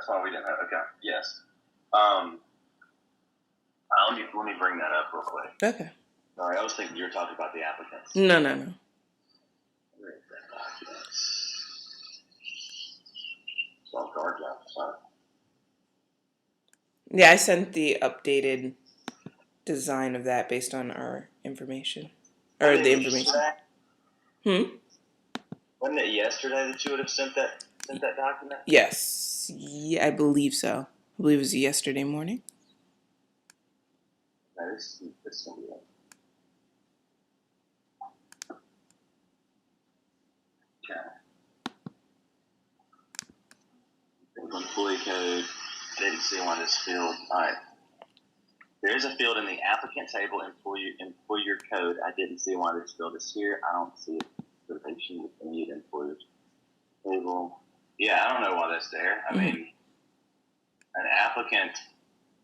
That's why we didn't have. Okay. Yes. Let me bring that up real quick. Okay. All right. I was thinking you were talking about the applicants. No. Where is that document? It's all guard jobs, huh? Yeah, I sent the updated design of that based on our information. Or the information. Wasn't it yesterday that you would have sent that document? Yes. Yeah, I believe so. I believe it was yesterday morning. No, this is going to be it. Okay. Employee code. I didn't see one of this field. All right. There is a field in the applicant table, employer code. I didn't see one of this field. It's here. I don't see it. Certification with the need employers table. Yeah, I don't know why that's there. I mean, an applicant,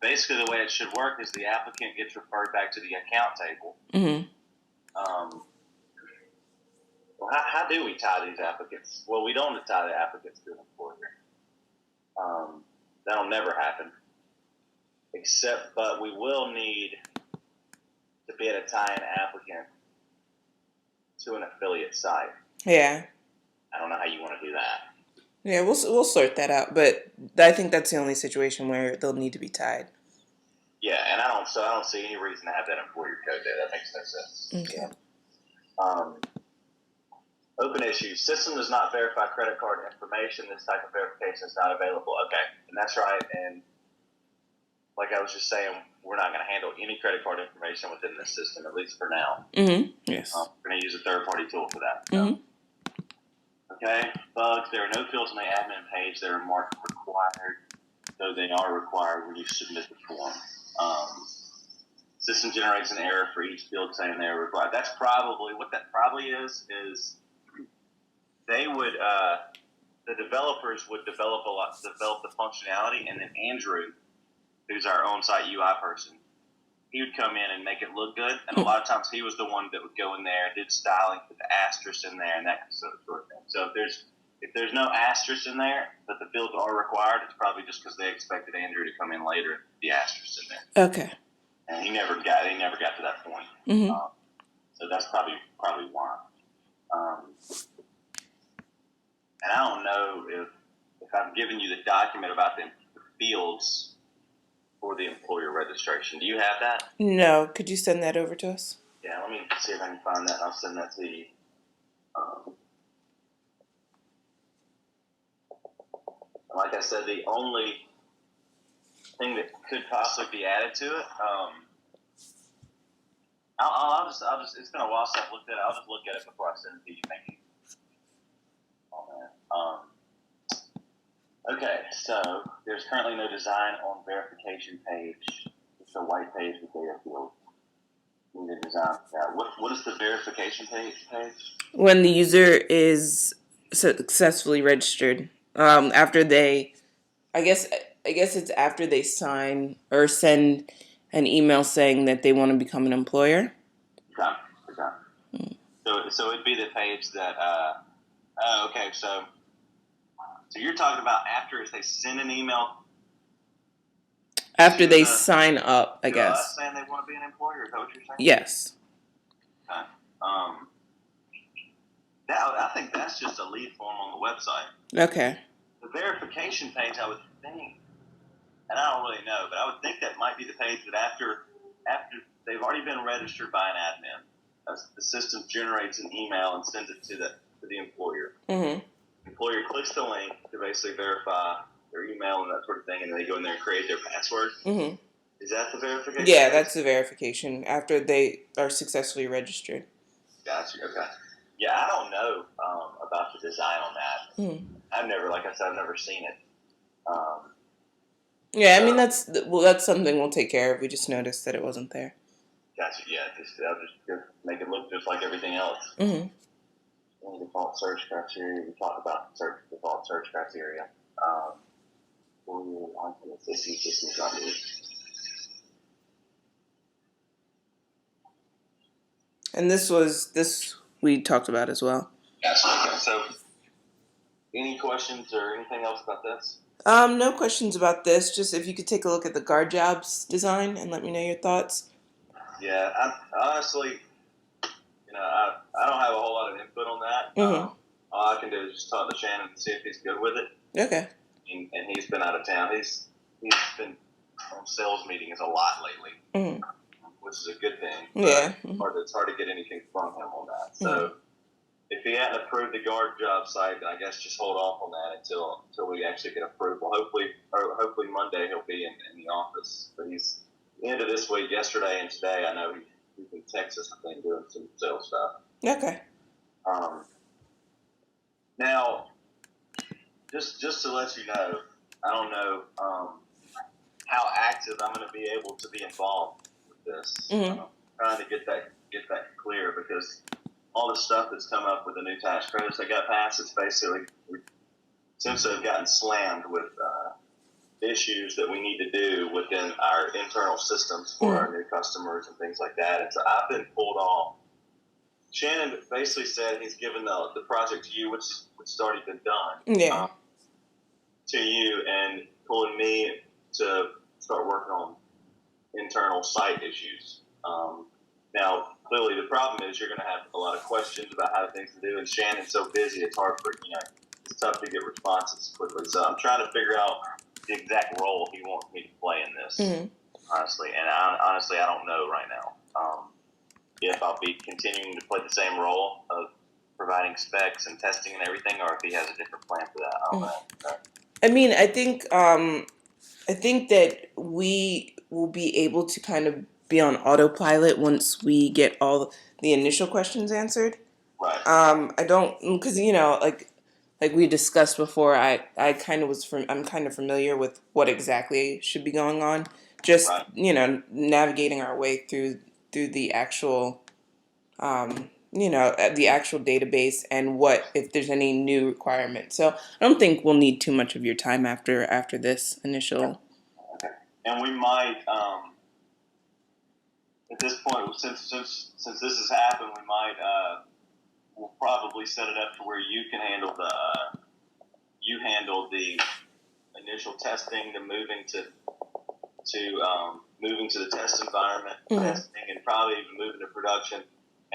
basically the way it should work is the applicant gets referred back to the account table. Well, how do we tie these applicants? Well, we don't tie the applicants to an employer. That'll never happen. But we will need to be able to tie an applicant to an affiliate site. Yeah. I don't know how you want to do that. Yeah, we'll sort that out, but I think that's the only situation where they'll need to be tied. Yeah, and I don't see any reason to have that employer code there. That makes no sense. Okay. Open issues. System does not verify credit card information. This type of verification is not available. Okay, and that's right. And like I was just saying, we're not going to handle any credit card information within this system, at least for now. Yes. We're going to use a third-party tool for that. Okay. Bugs. There are no fields on the admin page that are marked required. Though they are required when you submit the form. System generates an error for each field saying they are required. That's probably what that probably is they would the developers would develop the functionality, and then Andrew, who's our on-site UI person, he would come in and make it look good. And a lot of times he was the one that would go in there and did styling, put the asterisk in there, and that sort of thing. So if there's no asterisk in there, but the fields are required, it's probably just because they expected Andrew to come in later and put the asterisk in there. Okay. And he never got to that point. So that's probably why. And I don't know if I'm giving you the document about the fields for the employer registration. Do you have that? No. Could you send that over to us? Yeah, let me see if I can find that. I'll send that to you. Like I said, the only thing that could possibly be added to it, I'll just. It's been a while since I've looked at it. I'll just look at it before I send it to you. Maybe. Okay, so there's currently no design on verification page. It's a white page with data field. We need to design that. What is the verification page? When the user is successfully registered, after they, I guess it's after they sign or send an email saying that they want to become an employer. Okay. So it'd be the page that. Okay, so you're talking about after they send an email. After they sign up, I guess. Us saying they want to be an employer. Is that what you're saying? Yes. Okay. I think that's just a lead form on the website. Okay. The verification page, I would think, and I don't really know, but I would think that might be the page that after they've already been registered by an admin, the system generates an email and sends it to the employer. The employer clicks the link to basically verify their email and that sort of thing, and then they go in there and create their password. Is that the verification? Yeah, that's the verification after they are successfully registered. Gotcha. Okay. Yeah, I don't know about the design on that. I've never seen it. Yeah, I mean that's something we'll take care of. We just noticed that it wasn't there. Gotcha. Yeah, I'll just make it look just like everything else. Default search criteria. We talked about default search criteria. And this we talked about as well. Gotcha. Okay. So, any questions or anything else about this? No questions about this. Just if you could take a look at the guard jobs design and let me know your thoughts. Yeah, honestly, I don't have a whole lot of input on that. Mm-hmm. All I can do is just talk to Shannon and see if he's good with it. Okay. And he's been out of town. He's been on sales meetings a lot lately, Mm-hmm. which is a good thing. Yeah. It's hard to get anything from him on that. So Mm-hmm. if he hadn't approved the guard job site, then I guess just hold off on that until we actually get approval. Hopefully Monday he'll be in the office. But he's the end of this week, yesterday and today. I know he's in Texas, I think, doing some sales stuff. Okay. Now, just to let you know, I don't know how active I'm going to be able to be involved with this. Mm-hmm. Trying to get that clear because all the stuff that's come up with the new tax credits that got passed, it's basically since they've gotten slammed with issues that we need to do within our internal systems for our new customers and things like that. And so I've been pulled off. Shannon basically said he's given the project to you, which has already been done. Yeah. To you and pulling me to start working on internal site issues. Now, clearly, the problem is you're going to have a lot of questions about how things to do, and Shannon's so busy, it's hard for it's tough to get responses quickly. So I'm trying to figure out the exact role he wants me to play in this, honestly. And honestly, I don't know right now if I'll be continuing to play the same role of providing specs and testing and everything, or if he has a different plan for that. I don't know. I mean, I think that we will be able to kind of be on autopilot once we get all the initial questions answered. Right. I don't, because like we discussed before, I'm kind of familiar with what exactly should be going on. Just right. Navigating our way through the actual the actual database and what if there's any new requirements. So I don't think we'll need too much of your time after this initial. Okay. And we might at this point, since this has happened, we might we'll probably set it up to where you can handle the initial testing, the moving to the test environment, testing, and probably even moving to production.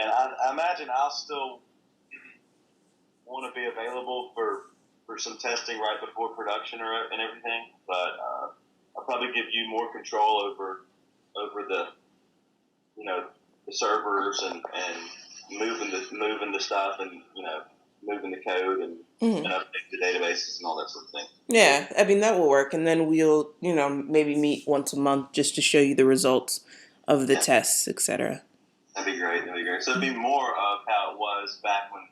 And I imagine I'll still want to be available for some testing right before production and everything, but I'll probably give you more control over the the servers and moving the stuff and moving the code and updating the databases and all that sort of thing. Yeah, I mean that will work, and then we'll maybe meet once a month just to show you the results of the tests, etc. That'd be great. So it'd be more of how it was back when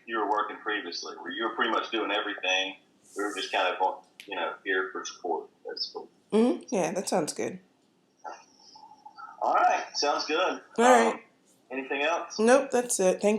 you were working previously, where you were pretty much doing everything. We were just kind of here for support. That's cool. Yeah, that sounds good. All right, sounds good. All right. Anything else? Nope, that's it. Thank you.